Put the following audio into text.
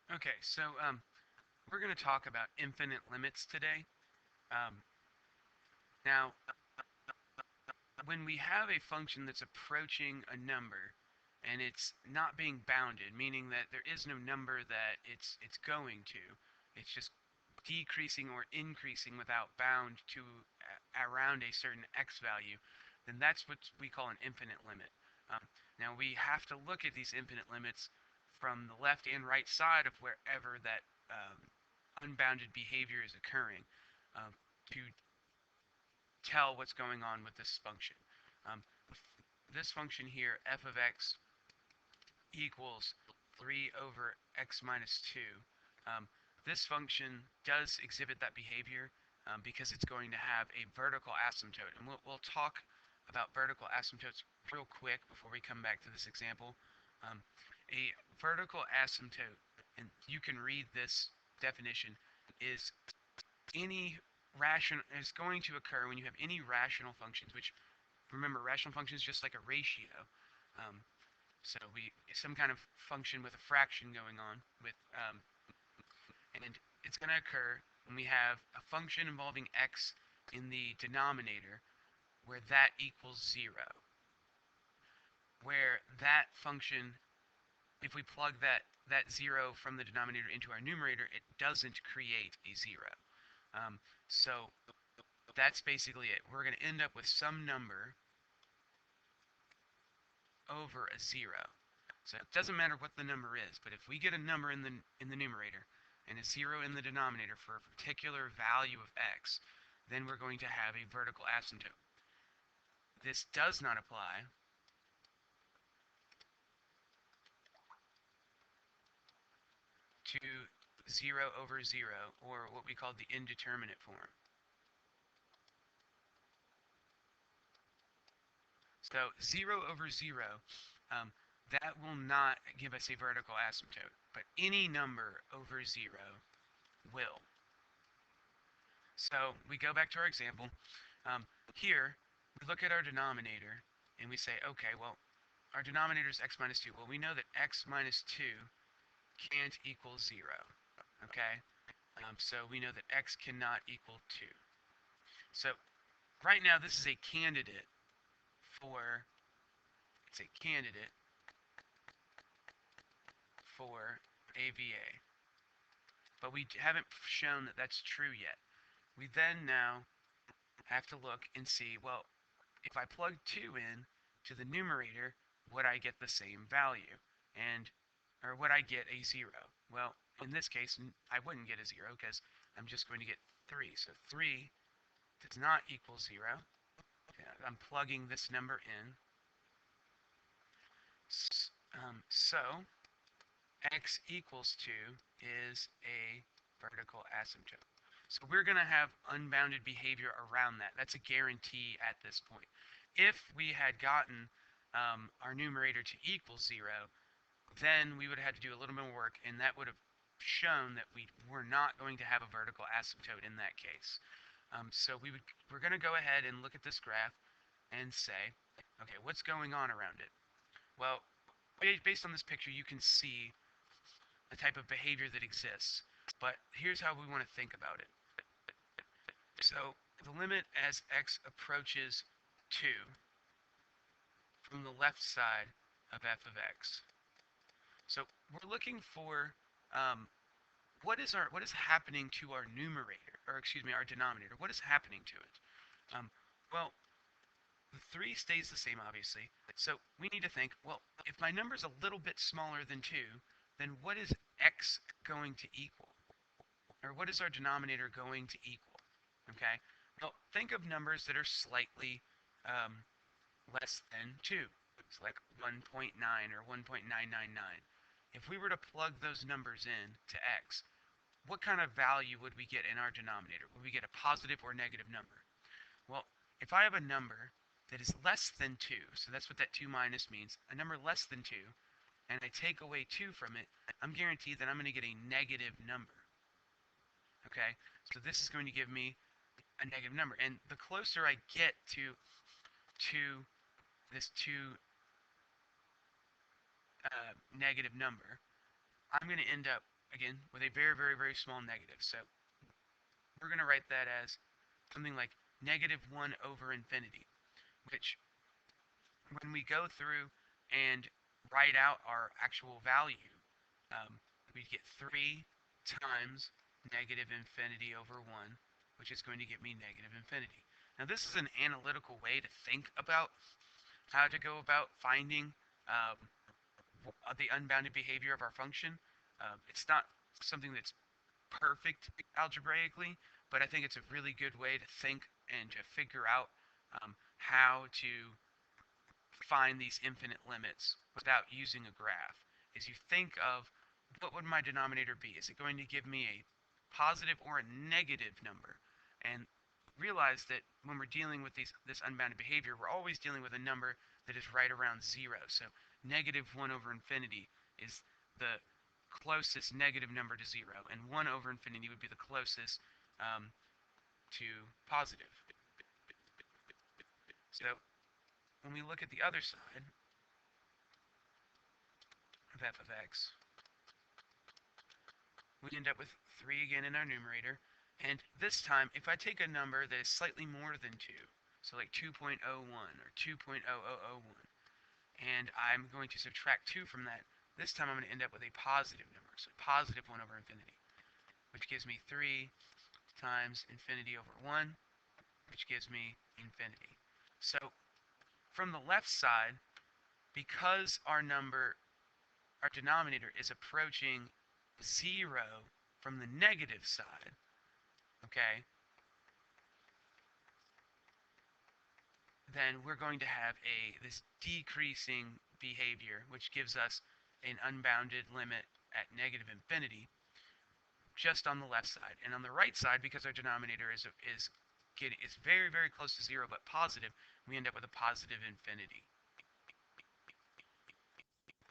Okay, so we're going to talk about infinite limits today. Um, Now, when we have a function that's approaching a number and it's not being bounded, meaning that there is no number that it's going to, it's just decreasing or increasing without bound to around a certain x value, then that's what we call an infinite limit. Um, Now we have to look at these infinite limits from the left and right side of wherever that unbounded behavior is occurring to tell what's going on with this function. Um, this function here, f of x equals 3 over x minus 2, um, this function does exhibit that behavior because it's going to have a vertical asymptote. And we'll talk about vertical asymptotes real quick before we come back to this example. A vertical asymptote, and you can read this definition, is any is going to occur when you have any rational functions, which, remember, rational functions just like a ratio. Um, so some kind of function with a fraction going on with, and it's going to occur when we have a function involving x in the denominator where that equals 0. Where that function, if we plug that 0 from the denominator into our numerator, it doesn't create a 0. So that's basically it. We're going to end up with some number over a 0. So it doesn't matter what the number is, but if we get a number in the numerator and a 0 in the denominator for a particular value of x, then we're going to have a vertical asymptote. This does not apply to 0 over 0, or what we call the indeterminate form. So 0 over 0, that will not give us a vertical asymptote, but any number over 0 will. So we go back to our example. Here, we look at our denominator, and we say, okay, well, our denominator is x minus 2. Well, we know that x minus 2 can't equal 0, okay? So we know that x cannot equal 2. So right now, this is a candidate for, it's a candidate for AVA. But we haven't shown that that's true yet. We then now have to look and see, well, if I plug 2 in to the numerator, would I get the same value? Or would I get a 0? Well, in this case, I wouldn't get a 0 because I'm just going to get 3. So 3 does not equal 0. Okay, I'm plugging this number in. So x equals 2 is a vertical asymptote. So we're going to have unbounded behavior around that. That's a guarantee at this point. If we had gotten our numerator to equal 0, then we would have had to do a little bit more work, and that would have shown that we were not going to have a vertical asymptote in that case. So we're going to go ahead and look at this graph and say, okay, what's going on around it? Well, based on this picture, you can see the type of behavior that exists. But here's how we want to think about it. So the limit as x approaches 2 from the left side of f of x. So we're looking for what is happening to our numerator, or excuse me, our denominator. What is happening to it? Well, the 3 stays the same, obviously. So we need to think, well, if my number is a little bit smaller than 2, then what is x going to equal? Or what is our denominator going to equal? Okay? Well, think of numbers that are slightly less than 2. It's like 1.9 or 1.999. If we were to plug those numbers in to x, what kind of value would we get in our denominator? Would we get a positive or negative number? Well, if I have a number that is less than 2, so that's what that 2 minus means, a number less than 2, and I take away 2 from it, I'm guaranteed that I'm going to get a negative number. Okay, so this is going to give me a negative number, and the closer I get to this 2 negative number, I'm going to end up again, with a very, very, very small negative. So we're going to write that as something like negative 1 over infinity, which when we go through and write out our actual value, we get 3 times negative infinity over 1, which is going to give me negative infinity. Now this is an analytical way to think about how to go about finding the unbounded behavior of our function. It's not something that's perfect algebraically, but I think it's a really good way to think and to figure out how to find these infinite limits without using a graph. Is you think of what would my denominator be? Is it going to give me a positive or a negative number? And realize that when we're dealing with this unbounded behavior, we're always dealing with a number that is right around 0. So negative 1 over infinity is the closest negative number to 0, and 1 over infinity would be the closest to positive. So when we look at the other side of f of x, we end up with 3 again in our numerator. And this time, if I take a number that is slightly more than 2, so like 2.01 or 2.0001, and I'm going to subtract 2 from that, this time I'm going to end up with a positive number, so positive 1 over infinity, which gives me 3 times infinity over 1, which gives me infinity. So from the left side, because our denominator is approaching 0 from the negative side, okay, then we're going to have this decreasing behavior, which gives us an unbounded limit at negative infinity just on the left side. And on the right side, because our denominator is very, very close to 0 but positive, we end up with a positive infinity.